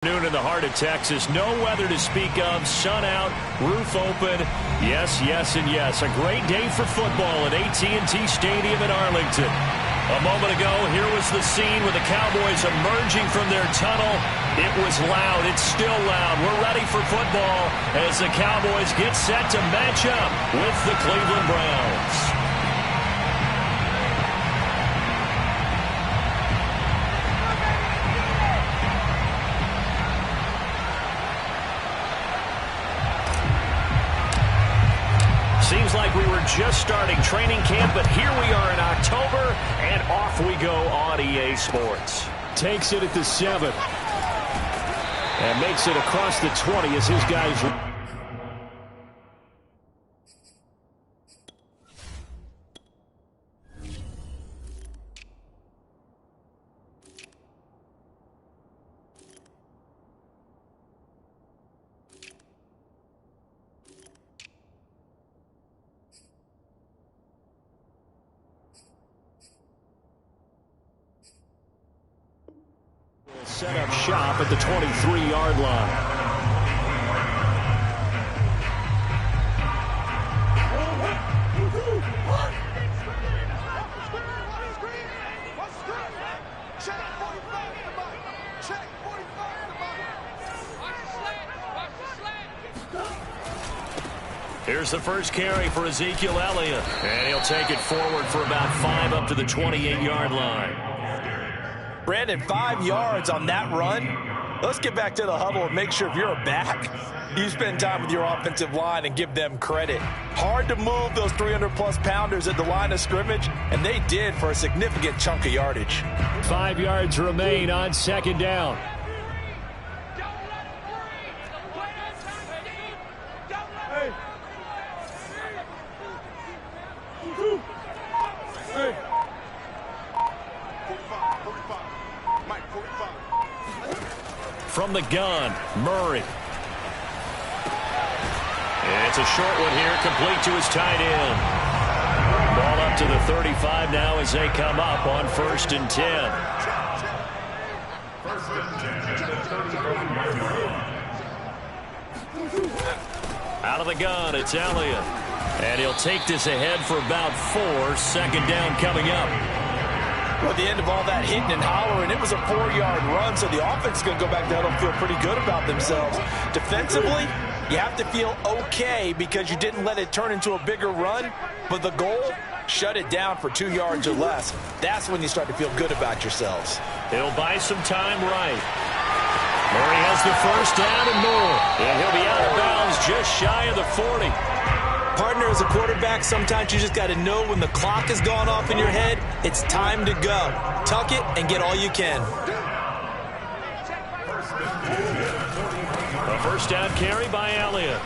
Noon in the heart of Texas. No weather to speak of. Sun out, roof open. Yes, yes, and yes. A great day for football at AT&T Stadium in Arlington. A moment ago, here was the scene with the Cowboys emerging from their tunnel. It was loud. It's still loud. We're ready for football as the Cowboys get set to match up with the Cleveland Browns. Seems like we were just starting training camp, but here we are in October, and off we go on EA Sports. Takes it at the 7. And makes it across the 20 as his guys... Set up shop at the 23-yard line. Here's the first carry for Ezekiel Elliott, and he'll take it forward for about 5 up to the 28-yard line. Brandon, 5 yards on that run. Let's get back to the huddle and make sure if you're a back, you spend time with your offensive line and give them credit. Hard to move those 300-plus pounders at the line of scrimmage, and they did for a significant chunk of yardage. 5 yards remain on second down. From the gun, Murray. It's a short one here, complete to his tight end. Ball up to the 35 now as they come up on 1st and 10. Out of the gun, it's Elliott. And he'll take this ahead for about 4. 2nd down coming up. Well, at the end of all that hitting and hollering, it was a 4-yard run, so the offense is going to go back down and feel pretty good about themselves. Defensively, you have to feel okay because you didn't let it turn into a bigger run, but the goal, shut it down for 2 yards or less. That's when you start to feel good about yourselves. He'll buy some time right. Murray has the first down and more, and he'll be out of bounds just shy of the 40. Partner, as a quarterback, sometimes you just got to know when the clock has gone off in your head, it's time to go. Tuck it and get all you can. A first down carry by Elliott.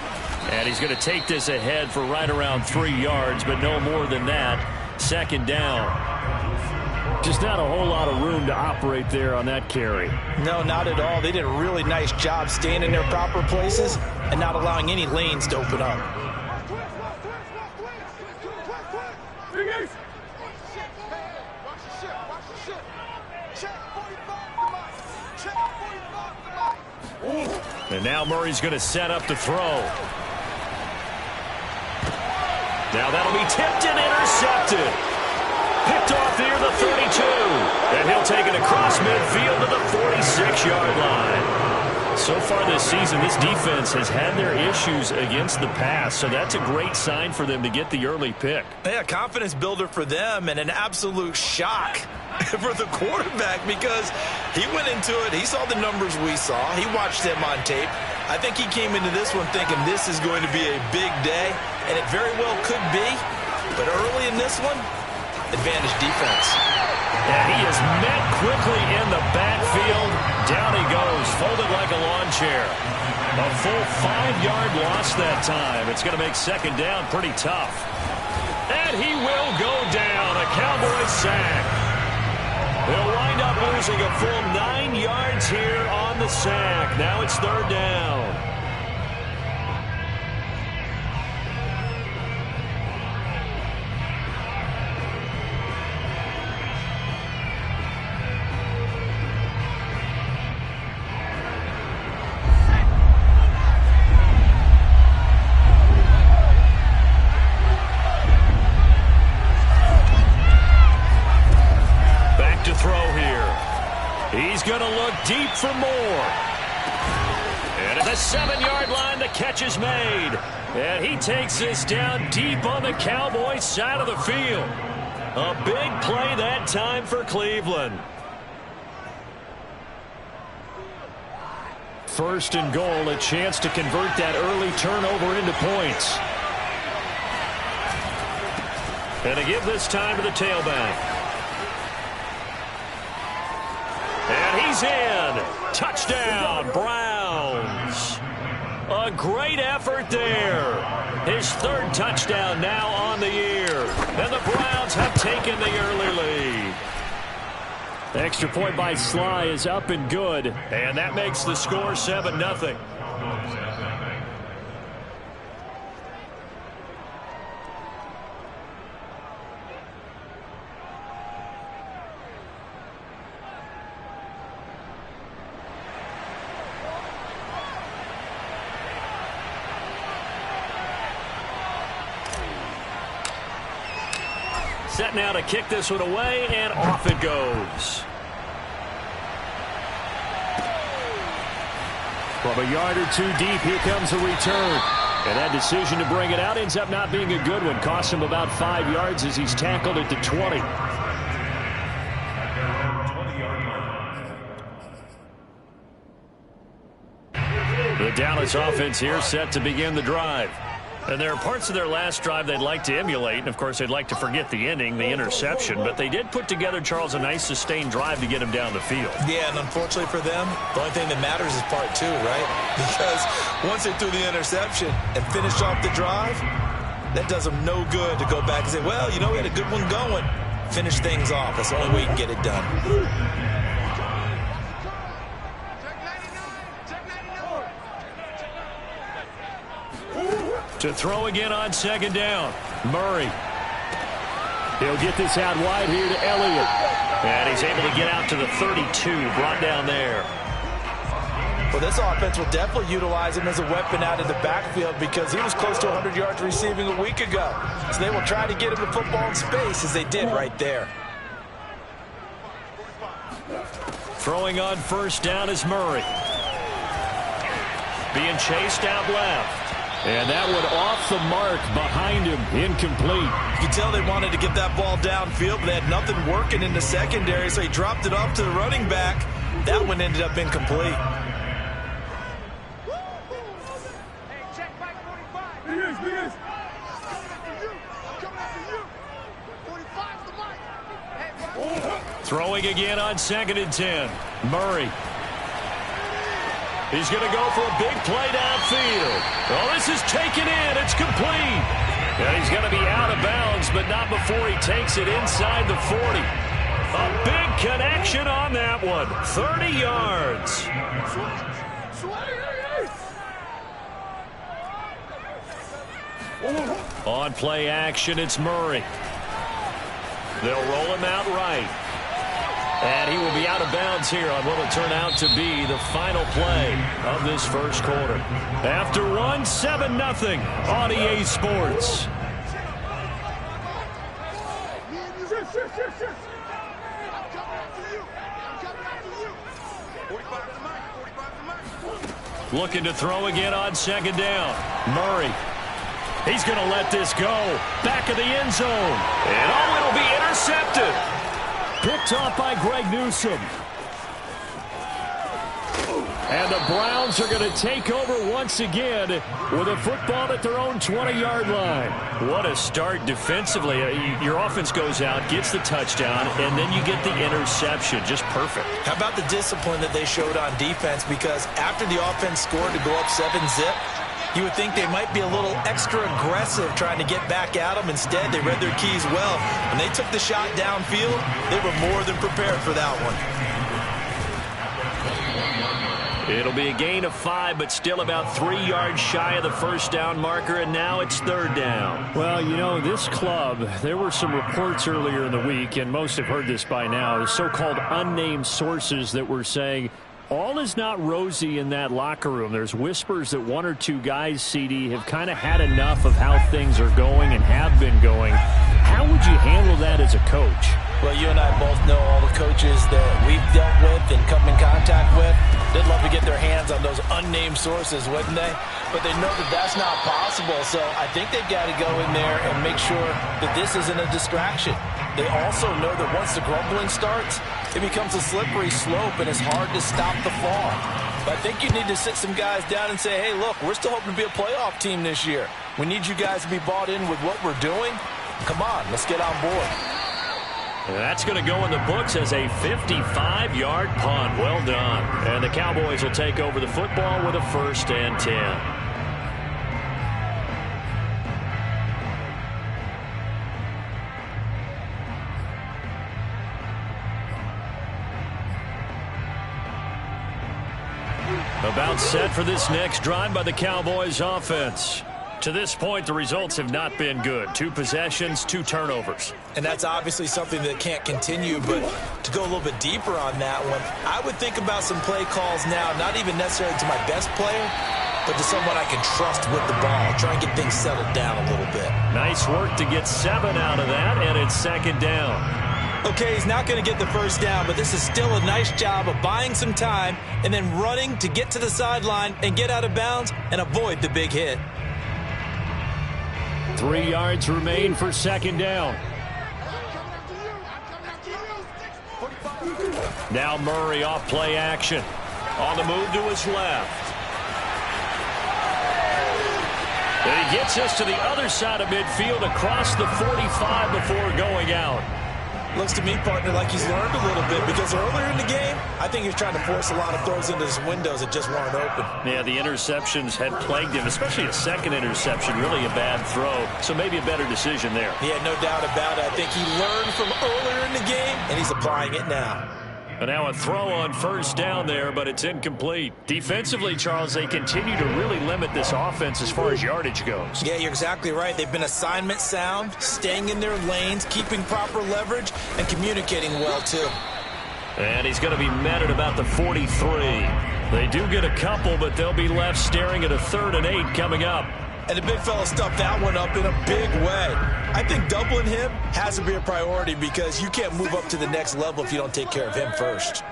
And he's going to take this ahead for right around 3 yards, but no more than that. 2nd down. Just not a whole lot of room to operate there on that carry. No, not at all. They did a really nice job staying in their proper places and not allowing any lanes to open up. And now Murray's going to set up to throw. Now that'll be tipped and intercepted. Picked off near the 32. And he'll take it across midfield to the 46-yard line. So far this season, this defense has had their issues against the pass, so that's a great sign for them to get the early pick. Yeah, confidence builder for them and an absolute shock for the quarterback because he went into it. He saw the numbers we saw. He watched them on tape. I think he came into this one thinking this is going to be a big day, and it very well could be. But early in this one, advantage defense. And he is met quickly in the backfield. Down he goes, folded like a lawn chair. A full 5-yard loss that time. It's going to make 2nd down pretty tough. And he will go down. A Cowboys sack. They'll wind up losing a full 9 yards here on the sack. Now it's 3rd down. for more. And at the 7-yard line, the catch is made. And he takes this down deep on the Cowboys side of the field. A big play that time for Cleveland. First and goal, a chance to convert that early turnover into points. And to give this time to the tailback. And he's in. Touchdown, Browns. A great effort there. His third touchdown now on the year. And the Browns have taken the early lead. The extra point by Sly is up and good. And that makes the score 7-0. Set now to kick this one away, and off it goes. From a yard or two deep, here comes a return. And that decision to bring it out ends up not being a good one. Costs him about 5 yards as he's tackled at the 20. The Dallas offense here set to begin the drive. And there are parts of their last drive they'd like to emulate. And, of course, they'd like to forget the ending, the interception. But they did put together, Charles, a nice sustained drive to get him down the field. Yeah, and unfortunately for them, the only thing that matters is part two, right? Because once they threw the interception and finished off the drive, that does them no good to go back and say, well, you know, we had a good one going. Finish things off. That's the only way you can get it done. To throw again on second down. Murray. He'll get this out wide here to Elliott. And he's able to get out to the 32, brought down there. Well, this offense will definitely utilize him as a weapon out of the backfield because he was close to 100 yards receiving a week ago. So they will try to get him the football in space as they did right there. Throwing on first down is Murray. Being chased out left. And that one off the mark behind him, incomplete. You can tell they wanted to get that ball downfield, but they had nothing working in the secondary, so he dropped it off to the running back. That one ended up incomplete. Throwing again on 2nd and 10. Murray. He's going to go for a big play downfield. Oh, this is taken in. It's complete. And he's going to be out of bounds, but not before he takes it inside the 40. A big connection on that one. 30 yards. On play action, it's Murray. They'll roll him out right. And he will be out of bounds here on what will turn out to be the final play of this first quarter. After one, 7-0 on EA Sports. Looking to throw again on second down. Murray. He's going to let this go. Back of the end zone. And oh, it'll be intercepted. Picked off by Greg Newsome. And the Browns are going to take over once again with a football at their own 20-yard line. What a start defensively. Your offense goes out, gets the touchdown, and then you get the interception. Just perfect. How about the discipline that they showed on defense? Because after the offense scored to go up 7-zip, you would think they might be a little extra aggressive trying to get back at them. Instead, they read their keys well. When they took the shot downfield, they were more than prepared for that one. It'll be a gain of 5, but still about 3 yards shy of the first down marker, and now it's third down. Well, you know, this club, there were some reports earlier in the week, and most have heard this by now, the so-called unnamed sources that were saying all is not rosy in that locker room. There's whispers that 1 or 2 guys, CD, have kind of had enough of how things are going and have been going. How would you handle that as a coach? Well, you and I both know all the coaches that we've dealt with and come in contact with. They'd love to get their hands on those unnamed sources, wouldn't they? But they know that that's not possible, so I think they've got to go in there and make sure that this isn't a distraction. They also know that once the grumbling starts, it becomes a slippery slope and it's hard to stop the fall. But I think you need to sit some guys down and say, hey, look, we're still hoping to be a playoff team this year. We need you guys to be bought in with what we're doing. Come on, let's get on board. That's going to go in the books as a 55-yard punt. Well done. And the Cowboys will take over the football with a 1st and 10. About set for this next drive by the Cowboys offense. To this point, the results have not been good. 2 possessions, 2 turnovers. And that's obviously something that can't continue, but to go a little bit deeper on that one, I would think about some play calls now, not even necessarily to my best player, but to someone I can trust with the ball. Try and get things settled down a little bit. Nice work to get 7 out of that, and it's 2nd down. Okay, he's not going to get the 1st down, but this is still a nice job of buying some time and then running to get to the sideline and get out of bounds and avoid the big hit. 3 yards remain for 2nd down. Now Murray off play action. On the move to his left. And he gets us to the other side of midfield across the 45 before going out. Looks to me, partner, like he's learned a little bit because earlier in the game, I think he was trying to force a lot of throws into his windows that just weren't open. Yeah, the interceptions had plagued him, especially a 2nd interception, really a bad throw. So maybe a better decision there. Yeah, no doubt about it. I think he learned from earlier in the game, and he's applying it now. And now a throw on 1st down there, but it's incomplete. Defensively, Charles, they continue to really limit this offense as far as yardage goes. Yeah, you're exactly right. They've been assignment sound, staying in their lanes, keeping proper leverage, and communicating well, too. And he's going to be met at about the 43. They do get a couple, but they'll be left staring at a 3rd and 8 coming up. And the big fella stuffed that one up in a big way. I think doubling him has to be a priority because you can't move up to the next level if you don't take care of him first.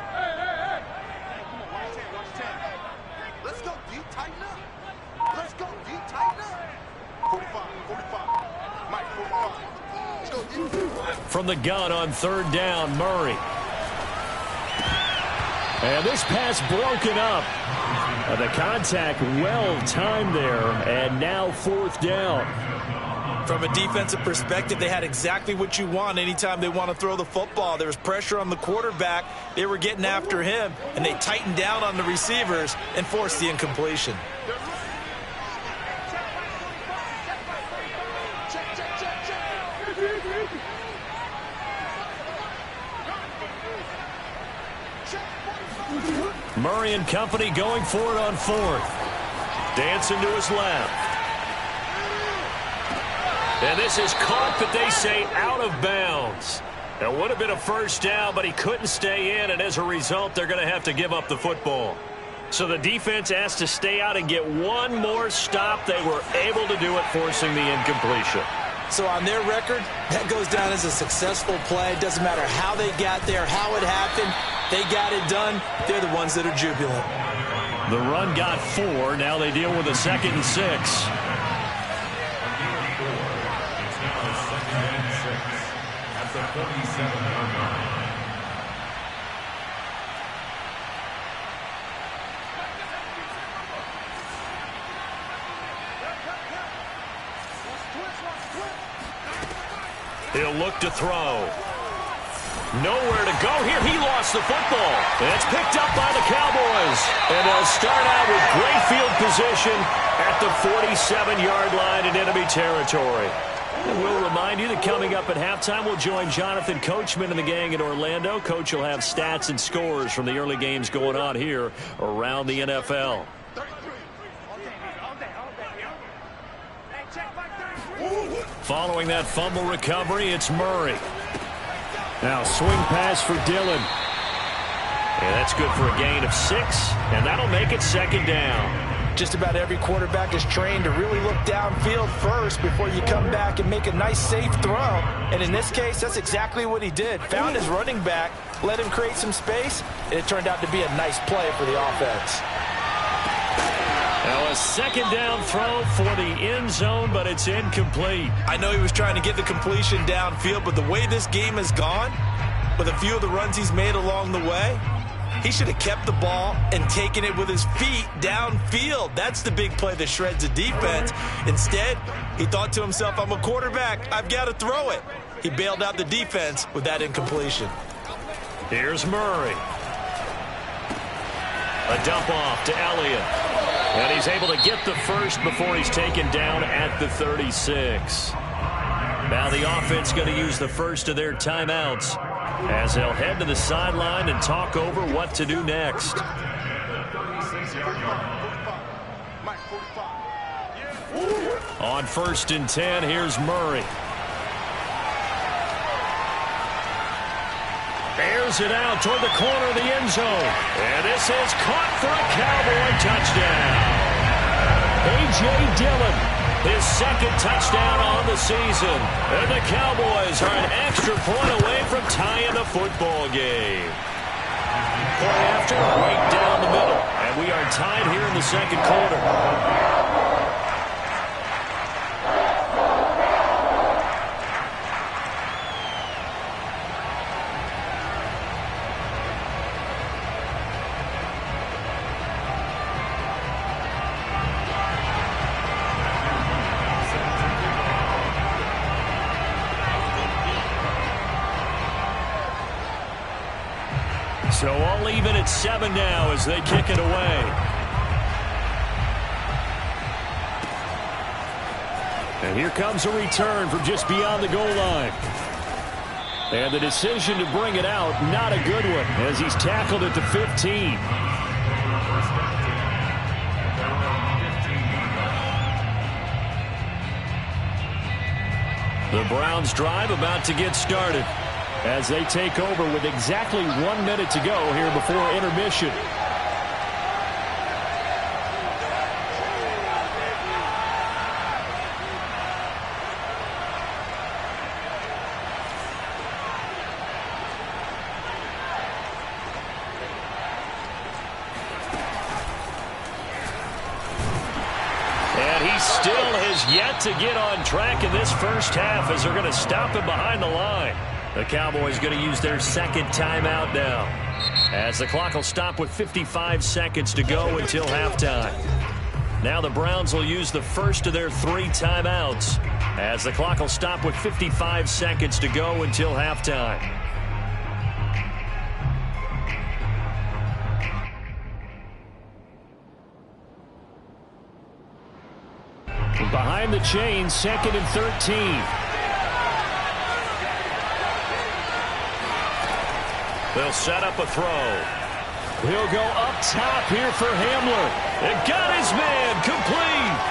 Let's go deep, tighten up. Let's go deep, tighten up. 45, 45. Mike, 45. Let's go deep. From the gun on 3rd down, Murray. And this pass broken up. The contact well timed there, and now 4th down. From a defensive perspective, they had exactly what you want anytime they want to throw the football. There was pressure on the quarterback. They were getting after him, and they tightened down on the receivers and forced the incompletion. Murray and company going for it on 4th. Dancing to his left. And this is caught, but they say out of bounds. It would have been a 1st down, but he couldn't stay in, and as a result, they're going to have to give up the football. So the defense asked to stay out and get one more stop. They were able to do it, forcing the incompletion. So on their record, that goes down as a successful play. It doesn't matter how they got there, how it happened. They got it done. They're the ones that are jubilant. The run got 4. Now they deal with a 2nd and 6. He'll look to throw. Nowhere to go here. He lost the football. And it's picked up by the Cowboys. And they'll start out with great field position at the 47-yard line in enemy territory. And we'll remind you that coming up at halftime, we'll join Jonathan Coachman and the gang in Orlando. Coach will have stats and scores from the early games going on here around the NFL. Following that fumble recovery, it's Murray. Now swing pass for Dillon. And that's good for a gain of 6, and that'll make it 2nd down. Just about every quarterback is trained to really look downfield first before you come back and make a nice, safe throw. And in this case, that's exactly what he did. Found his running back, let him create some space, and it turned out to be a nice play for the offense. Now a second down throw for the end zone, but it's incomplete. I know he was trying to get the completion downfield, but the way this game has gone, with a few of the runs he's made along the way, he should have kept the ball and taken it with his feet downfield. That's the big play that shreds the defense. Instead, he thought to himself, I'm a quarterback. I've got to throw it. He bailed out the defense with that incompletion. Here's Murray. A dump off to Elliott. And he's able to get the first before he's taken down at the 36. Now the offense going to use the first of their timeouts as they'll head to the sideline and talk over what to do next. On 1st and 10, here's Murray. Airs it out toward the corner of the end zone. And this is caught for a Cowboy touchdown. A.J. Dillon, his second touchdown on the season. And the Cowboys are an extra point away from tying the football game. Point after, right down the middle. And we are tied here in the second quarter. So all even at 7 now as they kick it away. And here comes a return from just beyond the goal line. And the decision to bring it out, not a good one, as he's tackled at the 15. The Browns drive about to get started as they take over with exactly 1 minute to go here before intermission. And he still has yet to get on track in this first half as they're going to stop him behind the line. The Cowboys going to use their second timeout now, as the clock will stop with 55 seconds to go until halftime. Now the Browns will use the first of their 3 timeouts, as the clock will stop with 55 seconds to go until halftime. Behind the chains, 2nd and 13. They'll set up a throw. He'll go up top here for Hamler. It got his man complete.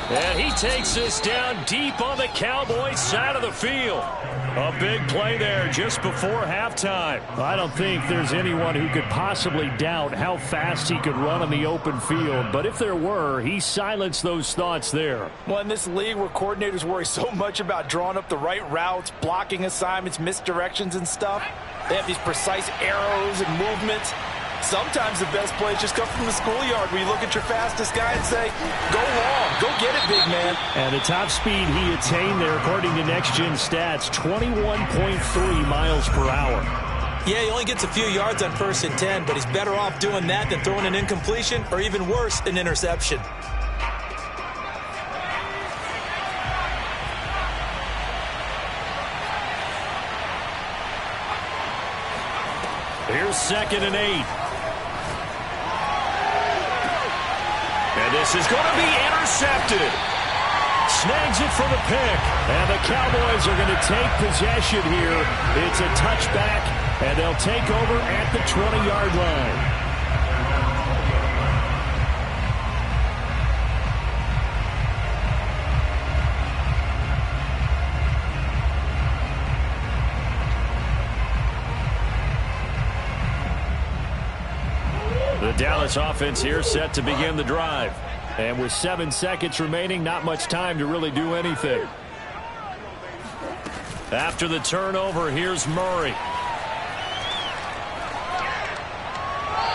And he takes this down deep on the Cowboys side of the field. A big play there just before halftime. I don't think there's anyone who could possibly doubt how fast he could run on the open field. But if there were, he silenced those thoughts there. Well, in this league where coordinators worry so much about drawing up the right routes, blocking assignments, misdirections and stuff, they have these precise arrows and movements. Sometimes the best plays just come from the schoolyard where you look at your fastest guy and say, go long, go get it, big man. And the top speed he attained there, according to Next Gen Stats, 21.3 miles per hour. Yeah, he only gets a few yards on 1st and 10, but he's better off doing that than throwing an incompletion or even worse, an interception. Here's 2nd and 8. And this is going to be intercepted. Snags it for the pick. And the Cowboys are going to take possession here. It's a touchback, and they'll take over at the 20-yard line. The Dallas Dallas offense here set to begin the drive. And with 7 seconds remaining, not much time to really do anything. After the turnover, here's Murray.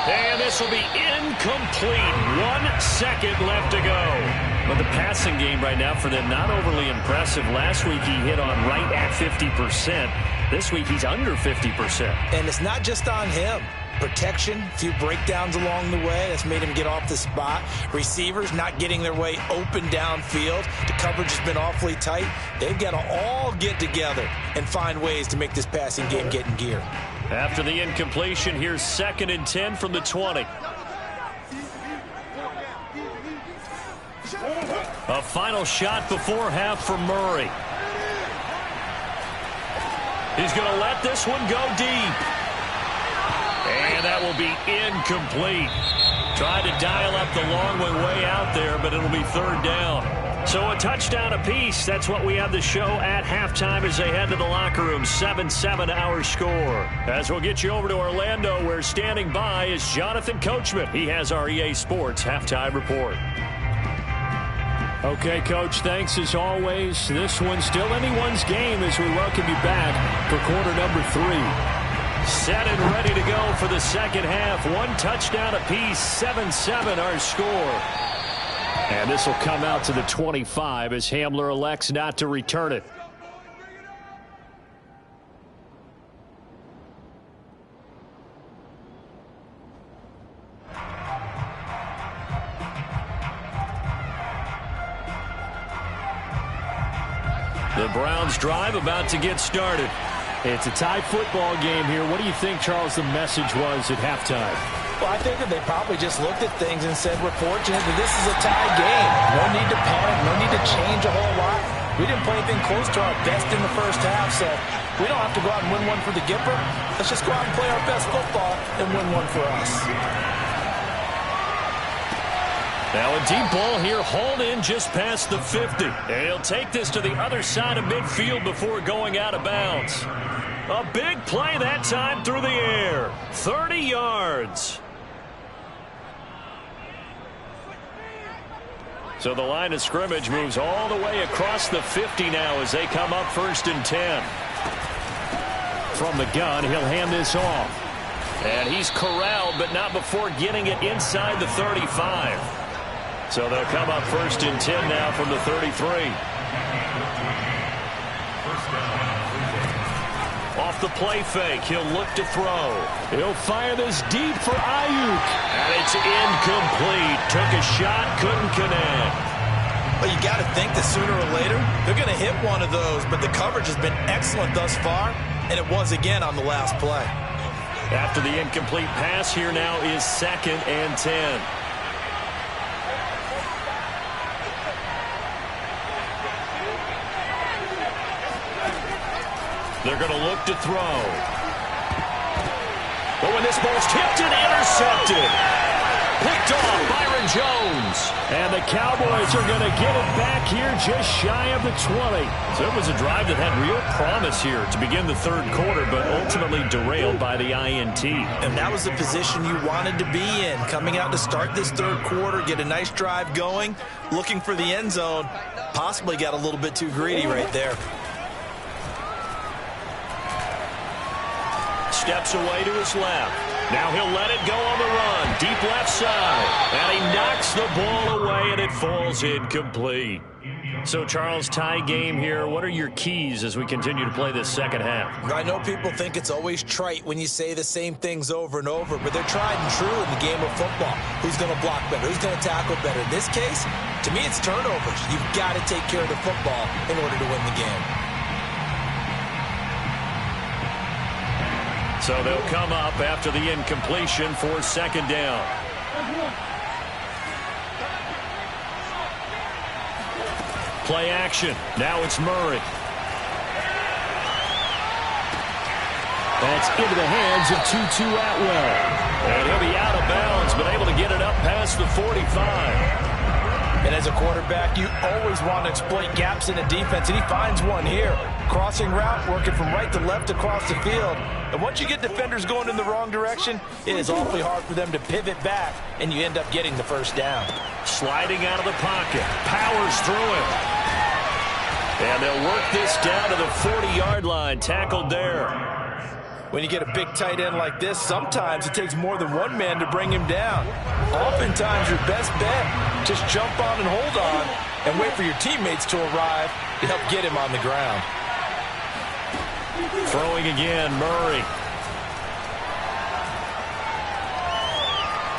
And this will be incomplete. 1 second left to go. But the passing game right now for them, not overly impressive. Last week he hit on right at 50%. This week he's under 50%. And it's not just on him. Protection, a few breakdowns along the way. That's made him get off the spot. Receivers not getting their way open downfield. The coverage has been awfully tight. They've got to all get together and find ways to make this passing game get in gear. After the incompletion, here's 2nd and 10 from the 20. A final shot before half for Murray. He's going to let this one go deep. And that will be incomplete. Tried to dial up the long one way out there, but it'll be 3rd down. So a touchdown apiece. That's what we have the show at halftime as they head to the locker room. 7-7 our score. As we'll get you over to Orlando, where standing by is Jonathan Coachman. He has our EA Sports halftime report. Okay, Coach, thanks as always. This one's still anyone's game as we welcome you back for quarter number 3. Set and ready to go for the second half. 1 touchdown apiece, 7-7 our score. And this will come out to the 25 as Hamler elects not to return it. The Browns drive about to get started. It's a tie football game here. What do you think, Charles, the message was at halftime? Well, I think that they probably just looked at things and said, we're fortunate that this is a tie game. No need to panic. No need to change a whole lot. We didn't play anything close to our best in the first half, so we don't have to go out and win one for the Gipper. Let's just go out and play our best football and win one for us. Now a deep ball here, hauled in just past the 50. And he'll take this to the other side of midfield before going out of bounds. A big play that time through the air. 30 yards. So the line of scrimmage moves all the way across the 50 now as they come up 1st and 10. From the gun, he'll hand this off. And he's corralled, but not before getting it inside the 35. So they'll come up 1st and 10 now from the 33. Off the play fake, he'll look to throw. He'll fire this deep for Ayuk. And it's incomplete. Took a shot, couldn't connect. Well, you got to think that sooner or later, they're going to hit one of those, but the coverage has been excellent thus far, and it was again on the last play. After the incomplete pass, here now is 2nd and 10. They're going to look to throw. But when this ball's tipped and intercepted. Picked off Byron Jones. And the Cowboys are going to get it back here just shy of the 20. So it was a drive that had real promise here to begin the 3rd quarter, but ultimately derailed by the INT. And that was the position you wanted to be in. Coming out to start this 3rd quarter, get a nice drive going, looking for the end zone. Possibly got a little bit too greedy right there. Steps away to his left. Now he'll let it go on the run. Deep left side. And he knocks the ball away, and it falls incomplete. So, Charles, tie game here. What are your keys as we continue to play this second half? I know people think it's always trite when you say the same things over and over, but they're tried and true in the game of football. Who's going to block better? Who's going to tackle better? In this case, to me, it's turnovers. You've got to take care of the football in order to win the game. So they'll come up after the incompletion for 2nd down. Play action. Now it's Murray. That's into the hands of Tutu Atwell. And he'll be out of bounds, but able to get it up past the 45. And as a quarterback, you always want to exploit gaps in the defense, and he finds one here. Crossing route, working from right to left across the field. And once you get defenders going in the wrong direction, it is awfully hard for them to pivot back, and you end up getting the first down. Sliding out of the pocket, powers through it. And they'll work this down to the 40-yard line, tackled there. When you get a big tight end like this, sometimes it takes more than one man to bring him down. Oftentimes, your best bet, just jump on and hold on and wait for your teammates to arrive to help get him on the ground. Throwing again, Murray.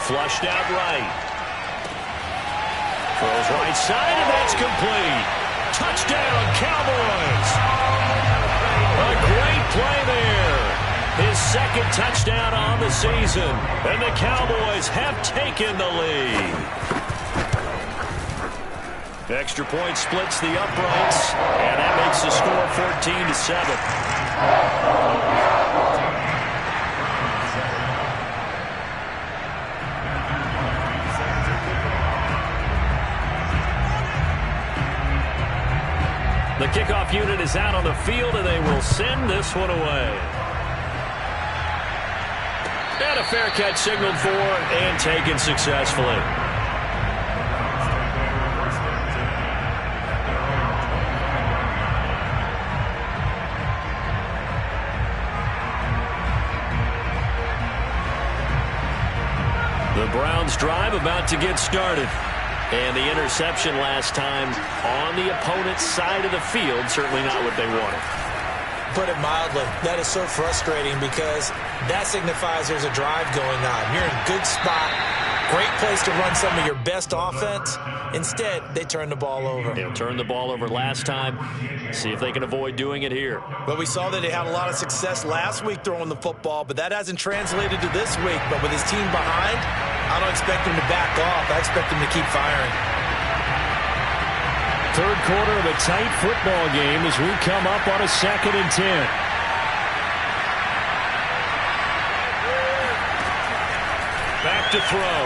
Flushed out right. Throws right side, and that's complete. Touchdown, Cowboys. A great play there. His second touchdown on the season. And the Cowboys have taken the lead. Extra point splits the uprights. And that makes the score 14-7. The kickoff unit is out on the field, and they will send this one away. And a fair catch signaled for and taken successfully. The Browns drive about to get started. And the interception last time on the opponent's side of the field, certainly not what they wanted. Put it mildly, that is so frustrating because that signifies there's a drive going on. You're in a good spot, great place to run some of your best offense. Instead, they turn the ball over. They'll turn the ball over last time. See if they can avoid doing it here. But we saw that they had a lot of success last week throwing the football, but that hasn't translated to this week. But with his team behind, I don't expect him to back off. I expect him to keep firing. Third quarter of a tight football game as we come up on a 2nd and 10. Back to throw.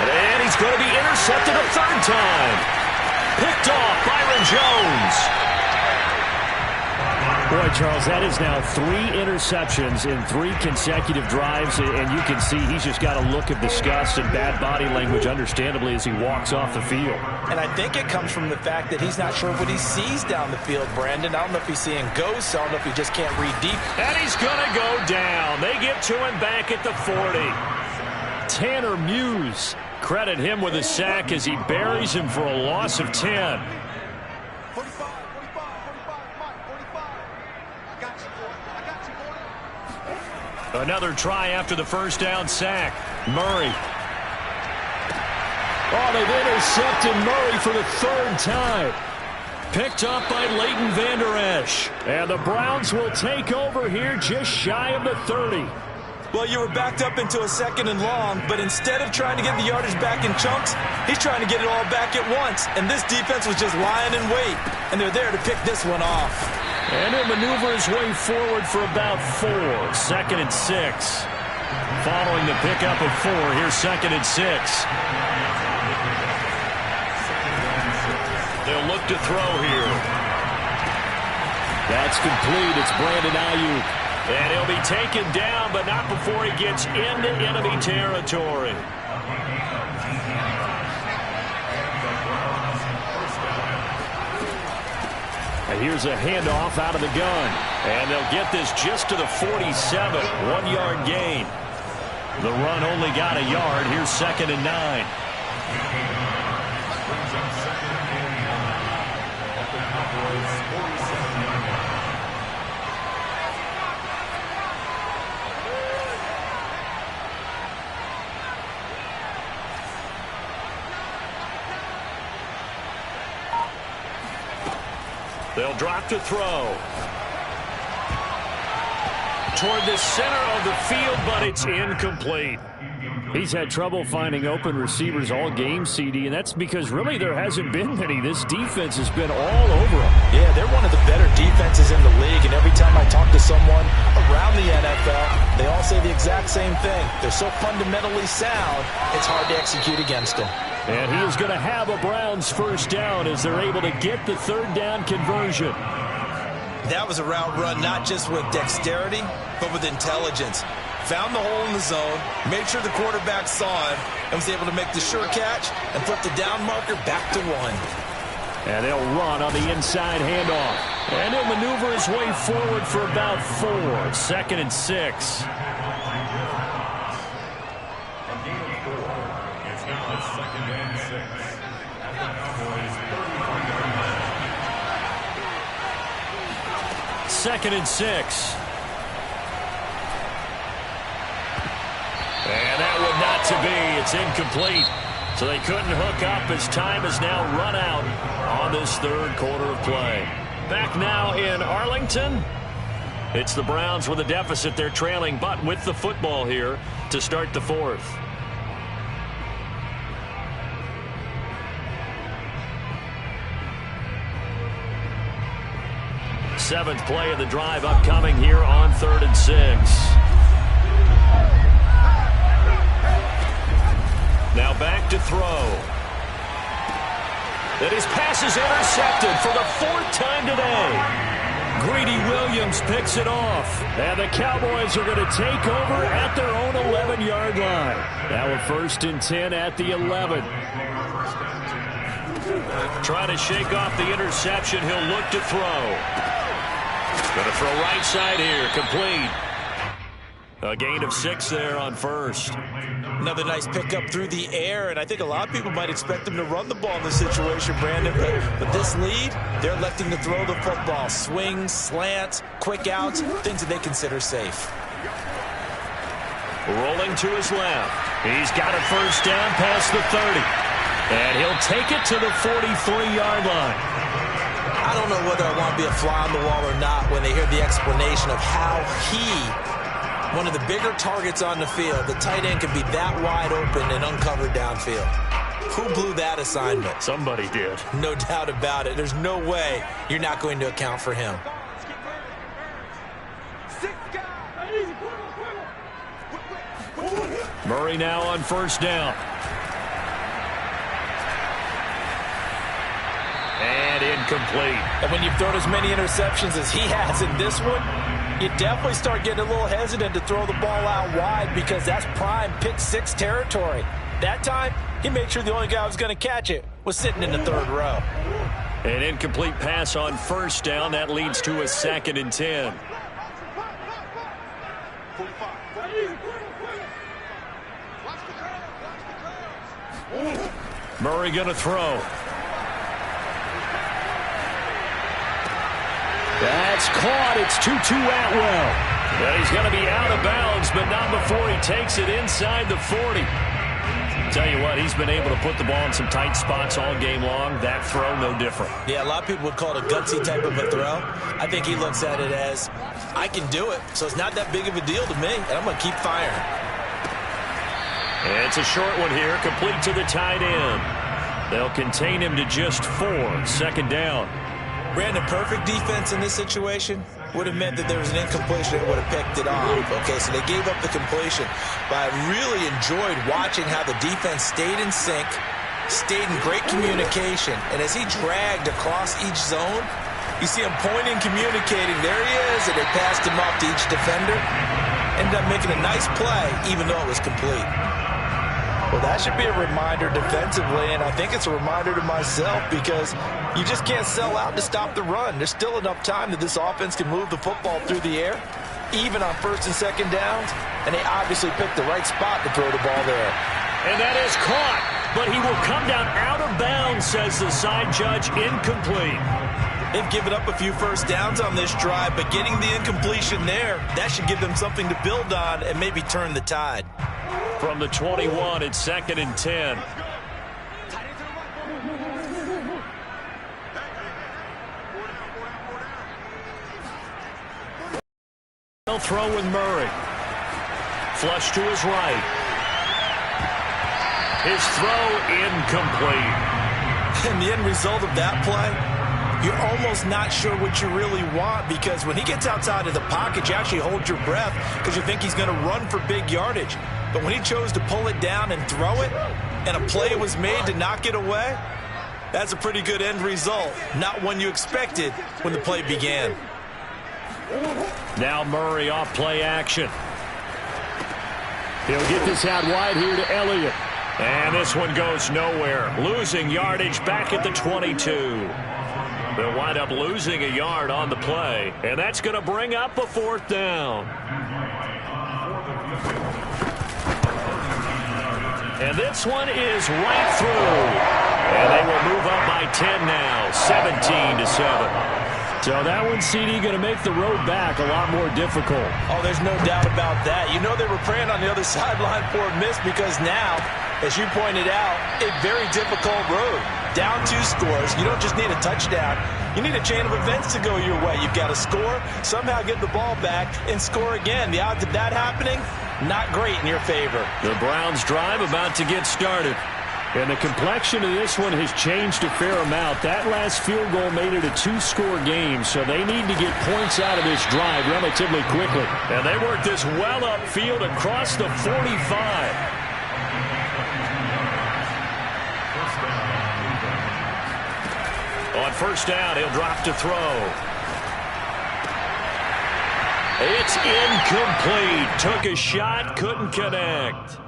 And he's going to be intercepted a third time. Picked off Byron Jones. Boy, Charles, that is now 3 interceptions in 3 consecutive drives, and you can see he's just got a look of disgust and bad body language, understandably, as he walks off the field. And I think it comes from the fact that he's not sure what he sees down the field, Brandon. I don't know if he's seeing ghosts. I don't know if he just can't read deep. And he's going to go down. They get to him back at the 40. Tanner Muse, credit him with a sack as he buries him for a loss of 10. Another try after the first down sack. Murray. Oh, they've intercepted Murray for the 3rd time. Picked up by Leighton Vander Esch. And the Browns will take over here just shy of the 30. Well, you were backed up into a 2nd and long, but instead of trying to get the yardage back in chunks, he's trying to get it all back at once. And this defense was just lying in wait, and they're there to pick this one off. And he'll maneuver his way forward for about 4. 2nd and 6. Following the pickup of 4, here's 2nd and 6. They'll look to throw here. That's complete. It's Brandon Ayuk. And he'll be taken down, but not before he gets into enemy territory. And here's a handoff out of the gun. And they'll get this just to the 47. 1-yard gain. The run only got a yard. Here's 2nd and 9. They'll drop to throw. Toward the center of the field, but it's incomplete. He's had trouble finding open receivers all game, CD, and that's because really there hasn't been many. This defense has been all over him. Yeah, they're one of the better defenses in the league, and every time I talk to someone around the NFL, they all say the exact same thing. They're so fundamentally sound, it's hard to execute against them. And he is going to have a Browns first down as they're able to get the third down conversion. That was a route run not just with dexterity, but with intelligence. Found the hole in the zone, made sure the quarterback saw him, and was able to make the sure catch and flip the down marker back to 1. And they'll run on the inside handoff. And he'll maneuver his way forward for about 4. 2nd and 6. Second and 6. And that one not to be. It's incomplete. So they couldn't hook up as time has now run out on this third quarter of play. Back now in Arlington. It's the Browns with a deficit. They're trailing, but with the football here to start the fourth. Seventh play of the drive upcoming here on 3rd and 6. Now back to throw. And his pass is intercepted for the 4th time today. Greedy Williams picks it off. And the Cowboys are going to take over at their own 11-yard line. Now a 1st and 10 at the 11. Trying to shake off the interception. He'll look to throw. Going to throw right side here. Complete. A gain of 6 there on 1st. Another nice pickup through the air, and I think a lot of people might expect them to run the ball in this situation, Brandon. But this lead, they're electing to throw the football. Swings, slants, quick outs, things that they consider safe. Rolling to his left. He's got a first down past the 30. And he'll take it to the 43-yard line. I don't know whether I want to be a fly on the wall or not when they hear the explanation of how one of the bigger targets on the field, the tight end can be that wide open and uncovered downfield. Who blew that assignment? Somebody did. No doubt about it. There's no way you're not going to account for him. Murray now on first down. And incomplete. And when you've thrown as many interceptions as he has in this one, you definitely start getting a little hesitant to throw the ball out wide because that's prime pick 6 territory. That time, he made sure the only guy who was going to catch it was sitting in the 3rd row. An incomplete pass on first down. That leads to a 2nd and 10. Murray going to throw. That's caught. It's Tutu Atwell. Well, he's going to be out of bounds, but not before he takes it inside the 40. Tell you what, he's been able to put the ball in some tight spots all game long. That throw, no different. Yeah, a lot of people would call it a gutsy type of a throw. I think he looks at it as, I can do it, so it's not that big of a deal to me, and I'm going to keep firing. And it's a short one here, complete to the tight end. They'll contain him to just 4. 2nd down. Brandon, perfect defense in this situation would have meant that there was an incompletion and would have picked it off. Okay, so they gave up the completion. But I really enjoyed watching how the defense stayed in sync, stayed in great communication. And as he dragged across each zone, you see him pointing, communicating. There he is, and they passed him off to each defender. Ended up making a nice play, even though it was complete. Well, that should be a reminder defensively, and I think it's a reminder to myself because you just can't sell out to stop the run. There's still enough time that this offense can move the football through the air, even on 1st and 2nd downs, and they obviously picked the right spot to throw the ball there. And that is caught, but he will come down out of bounds, says the side judge. Incomplete. They've given up a few first downs on this drive, but getting the incompletion there, that should give them something to build on and maybe turn the tide. From the 21, it's 2nd and 10. They'll throw with Murray. Flush to his right. His throw incomplete. And the end result of that play, you're almost not sure what you really want, because when he gets outside of the pocket, you actually hold your breath because you think he's going to run for big yardage. But when he chose to pull it down and throw it, and a play was made to knock it away, that's a pretty good end result. Not one you expected when the play began. Now Murray off play action. He'll get this out wide here to Elliott. And this one goes nowhere. Losing yardage back at the 22. They'll wind up losing a yard on the play. And that's going to bring up a 4th down. And this one is right through. And they will move up by 10 now, 17-7. So that one, CD, going to make the road back a lot more difficult. Oh, there's no doubt about that. You know they were praying on the other sideline for a miss, because now, as you pointed out, a very difficult road. Down 2 scores. You don't just need a touchdown. You need a chain of events to go your way. You've got to score, somehow get the ball back, and score again. The odds of that happening, not great in your favor. The Browns' drive about to get started. And the complexion of this one has changed a fair amount. That last field goal made it a 2-score game, so they need to get points out of this drive relatively quickly. And they work this well upfield across the 45. On 1st down, he'll drop to throw. It's incomplete. Took a shot, couldn't connect.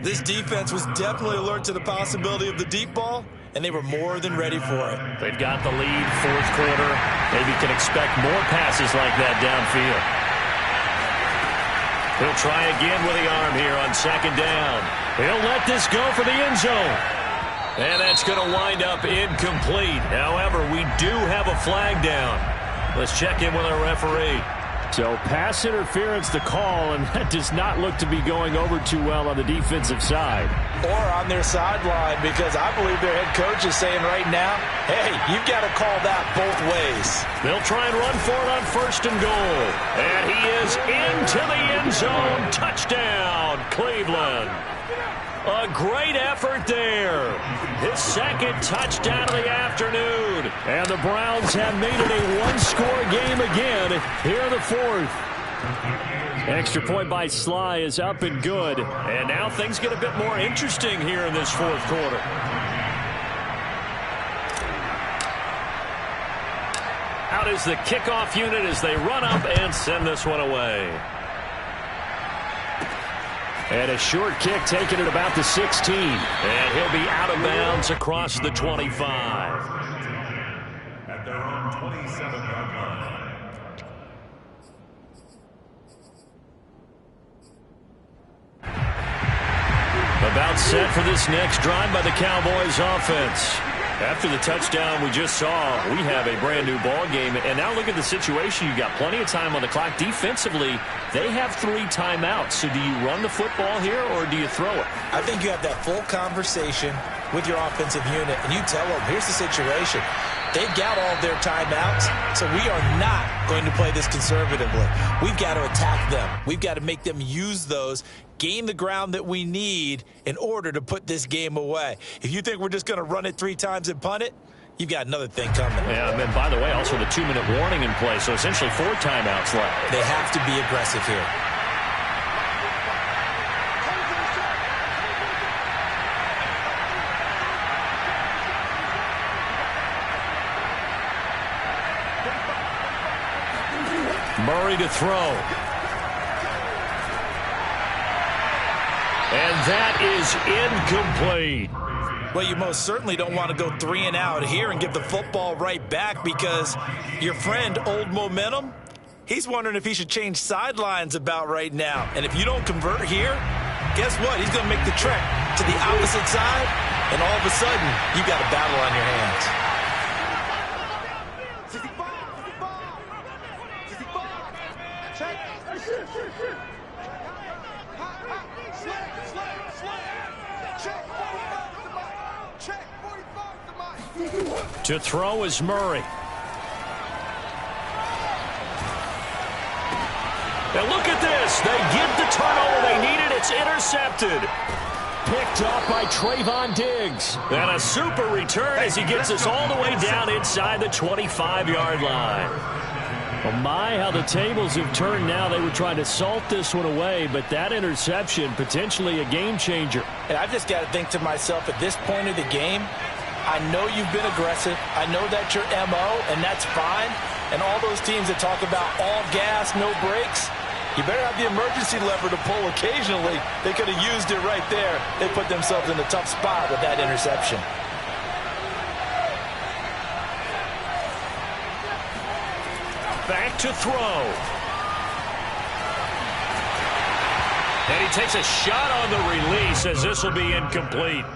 This defense was definitely alert to the possibility of the deep ball, and they were more than ready for it. They've got the lead, 4th quarter. Maybe can expect more passes like that downfield. He'll try again with the arm here on 2nd down. He'll let this go for the end zone. And that's going to wind up incomplete. However, we do have a flag down. Let's check in with our referee. So pass interference the call, and that does not look to be going over too well on the defensive side. Or on their sideline, because I believe their head coach is saying right now, hey, you've got to call that both ways. They'll try and run for it on 1st and goal. And he is into the end zone. Touchdown, Cleveland. A great effort there. His 2nd touchdown of the afternoon. And the Browns have made it a 1-score game again here in the 4th. Extra point by Sly is up and good. And now things get a bit more interesting here in this 4th quarter. Out is the kickoff unit as they run up and send this one away. And a short kick taken at about the 16. And he'll be out of bounds across the 25. At their own 27-yard line. About set for this next drive by the Cowboys offense. After the touchdown we just saw, we have a brand new ball game. And now look at the situation. You've got plenty of time on the clock. Defensively, they have 3 timeouts. So do you run the football here or do you throw it? I think you have that full conversation with your offensive unit, and you tell them, here's the situation. They've got all their timeouts, so we are not going to play this conservatively. We've got to attack them. We've got to make them use those, gain the ground that we need in order to put this game away. If you think we're just going to run it 3 times and punt it, you've got another thing coming. Yeah, and then, by the way, also the 2-minute warning in play, so essentially 4 timeouts left. They have to be aggressive here. Murray to throw. And that is incomplete. Well, you most certainly don't want to go 3 and out here and give the football right back, because your friend, Old Momentum, he's wondering if he should change sidelines about right now. And if you don't convert here, guess what? He's going to make the trek to the opposite side, and all of a sudden, you've got a battle on your hands. To throw is Murray. And look at this. They get the turnover they needed. It's intercepted. picked off by Trayvon Diggs. And a super return as he gets us all the way down inside the 25-yard line. Oh my, how the tables have turned now. They were trying to salt this one away, but that interception, potentially a game changer. And I've just got to think to myself, at this point of the game, I know you've been aggressive. I know that's your MO, and that's fine. And all those teams that talk about all gas, no brakes, you better have the emergency lever to pull occasionally. They could have used it right there. They put themselves in a tough spot with that interception. Back to throw. And he takes a shot on the release as this will be incomplete.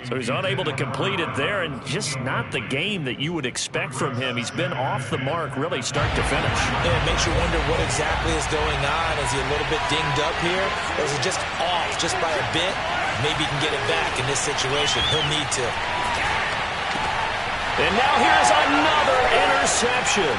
So he's unable to complete it there, and just not the game that you would expect from him. He's been off the mark really start to finish. Yeah, it makes you wonder what exactly is going on. Is he a little bit dinged up here? Or is he just off just by a bit? Maybe he can get it back in this situation. He'll need to. And now here's another interception.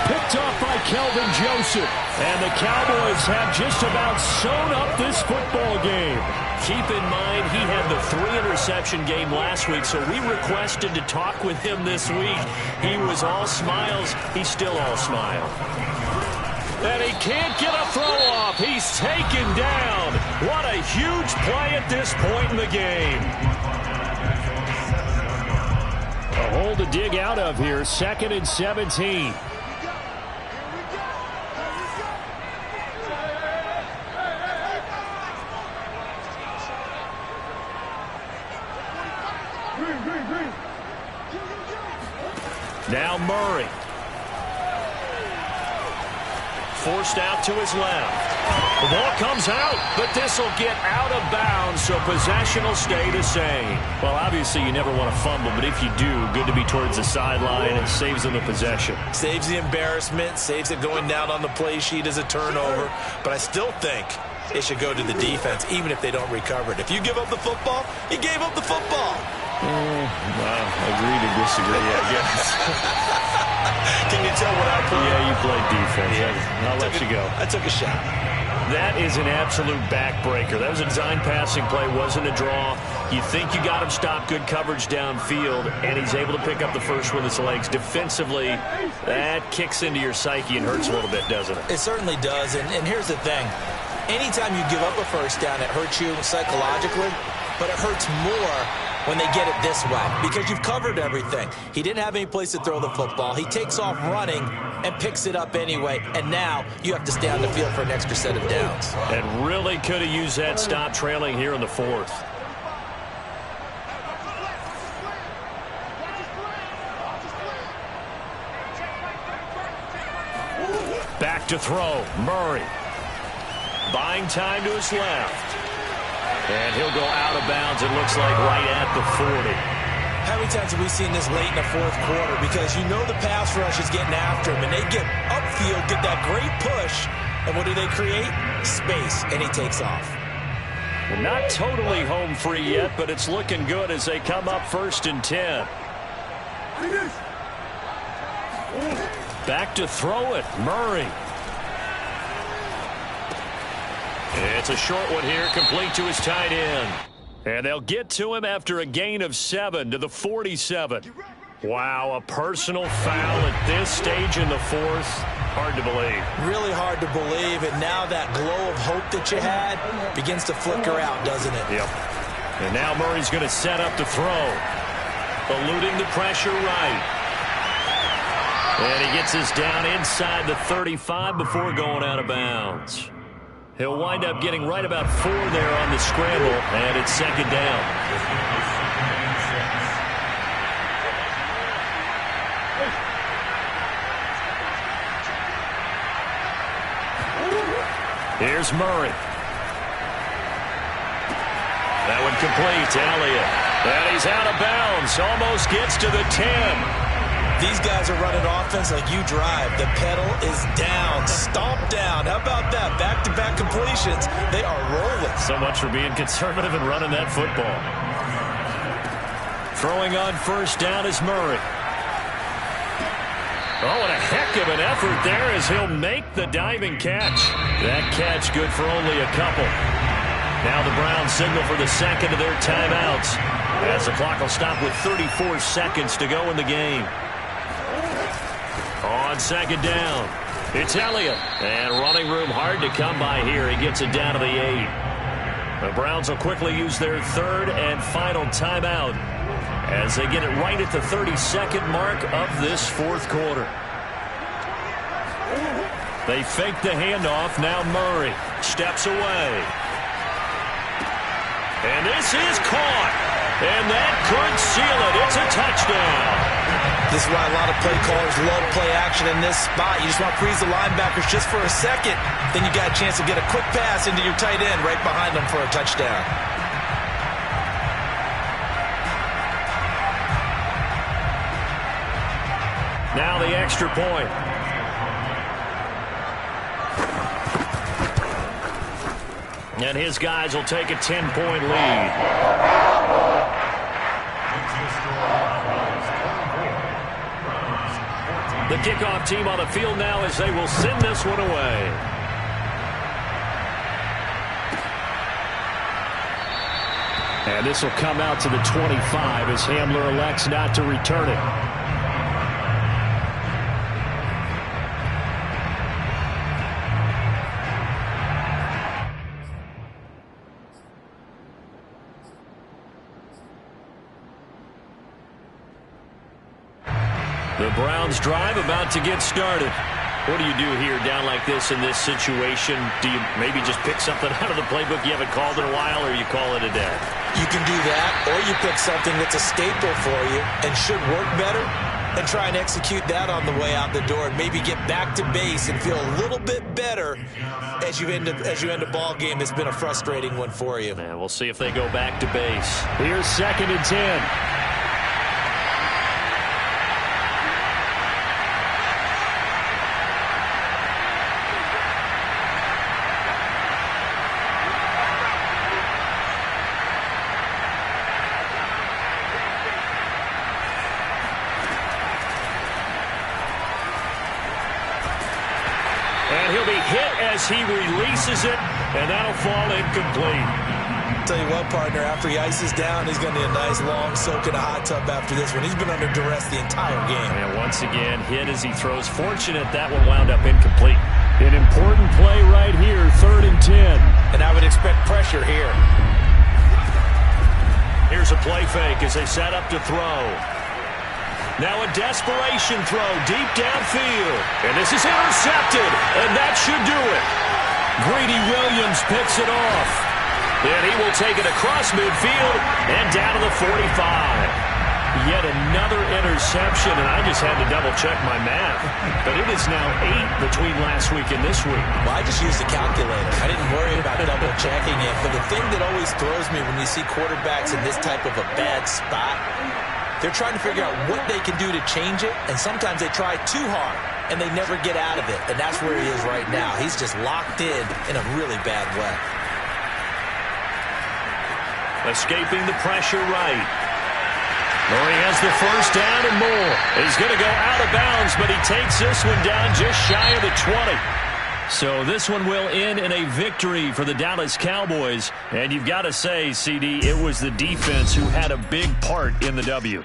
Picked off by Kelvin Joseph. And the Cowboys have just about sewn up this football game. Keep in mind, he had the 3-interception game last week, so we requested to talk with him this week. He was all smiles. He's still all smile. And he can't get a throw off. He's taken down. What a huge play at this point in the game. A hole to dig out of here. 2nd and 17. Now Murray. Forced out to his left. The ball comes out, but this will get out of bounds, so possession will stay the same. Well, obviously you never want to fumble, but if you do, good to be towards the sideline. It saves them the possession. Saves the embarrassment, saves it going down on the play sheet as a turnover. But I still think it should go to the defense, even if they don't recover it. If you give up the football, you gave up the football. Well, agree to disagree, I guess. Can you tell what I played? Yeah, you played defense. Yeah. I'll let you go. I took a shot. That is an absolute backbreaker. That was a design passing play, wasn't a draw. You think you got him stopped, good coverage downfield, and he's able to pick up the first with his legs. Defensively, that kicks into your psyche and hurts a little bit, doesn't it? It certainly does, and here's the thing. Anytime you give up a first down, it hurts you psychologically, but it hurts more when they get it this way because you've covered everything. He didn't have any place to throw the football. He takes off running and picks it up anyway, and now you have to stay on the field for an extra set of downs. And really could have used that stop trailing here in the 4th. Back to throw. Murray. Buying time to his left. And he'll go out of bounds, it looks like, right at the 40. How many times have we seen this late in the 4th quarter? Because you know the pass rush is getting after him, and they get upfield, get that great push, and what do they create? Space, and he takes off. Well, not totally home free yet, but it's looking good as they come up 1st and 10. Back to throw it, Murray. It's a short one here, complete to his tight end. And they'll get to him after a gain of 7 to the 47. Wow, a personal foul at this stage in the 4th. Hard to believe. Really hard to believe, and now that glow of hope that you had begins to flicker out, doesn't it? Yep. And now Murray's going to set up to throw. Eluding the pressure right. And he gets us down inside the 35 before going out of bounds. He'll wind up getting right about 4 there on the scramble, and it's 2nd down. Here's Murray. That one complete to Elliott. And he's out of bounds, almost gets to the 10. These guys are running offense like you drive. The pedal is down, stomped down. How about that? Back-to-back completions. They are rolling. So much for being conservative and running that football. Throwing on 1st down is Murray. Oh, and a heck of an effort there as he'll make the diving catch. That catch good for only a couple. Now the Browns ground signal for the second of their timeouts, as the clock will stop with 34 seconds to go in the game. On second down, it's Elliott. And running room hard to come by here. He gets it down to the 8. The Browns will quickly use their third and final timeout as they get it right at the 32nd mark of this fourth quarter. They fake the handoff. Now Murray steps away. And this is caught. And that could seal it. It's a touchdown. This is why a lot of play callers love play action in this spot. You just want to freeze the linebackers just for a second. Then you got a chance to get a quick pass into your tight end right behind them for a touchdown. Now the extra point. And his guys will take a 10-point lead. The kickoff team on the field now as they will send this one away. And this will come out to the 25 as Hamler elects not to return it. The Browns drive about to get started. What do you do here down like this in this situation? Do you maybe just pick something out of the playbook you haven't called in a while, or you call it a day? You can do that, or you pick something that's a staple for you and should work better and try and execute that on the way out the door and maybe get back to base and feel a little bit better as you end a ball game that's been a frustrating one for you. And we'll see if they go back to base. Here's 2nd and 10. And he'll be hit as he releases it, and that'll fall incomplete. Tell you what, partner, after he ices down, he's going to need a nice long soak in a hot tub after this one. He's been under duress the entire game. And once again, hit as he throws. Fortunate that one wound up incomplete. An important play right here, 3rd and 10. And I would expect pressure here. Here's a play fake as they set up to throw. Now a desperation throw deep downfield. And this is intercepted, and that should do it. Greedy Williams picks it off. And he will take it across midfield and down to the 45. Yet another interception, and I just had to double-check my math. But it is now 8 between last week and this week. Well, I just used a calculator. I didn't worry about double-checking it. But the thing that always throws me when you see quarterbacks in this type of a bad spot, they're trying to figure out what they can do to change it, and sometimes they try too hard, and they never get out of it. And that's where he is right now. He's just locked in a really bad way. Escaping the pressure right. Murray has the first down and more. He's going to go out of bounds, but he takes this one down just shy of the 20. So this one will end in a victory for the Dallas Cowboys. And you've got to say, CD, it was the defense who had a big part in the W.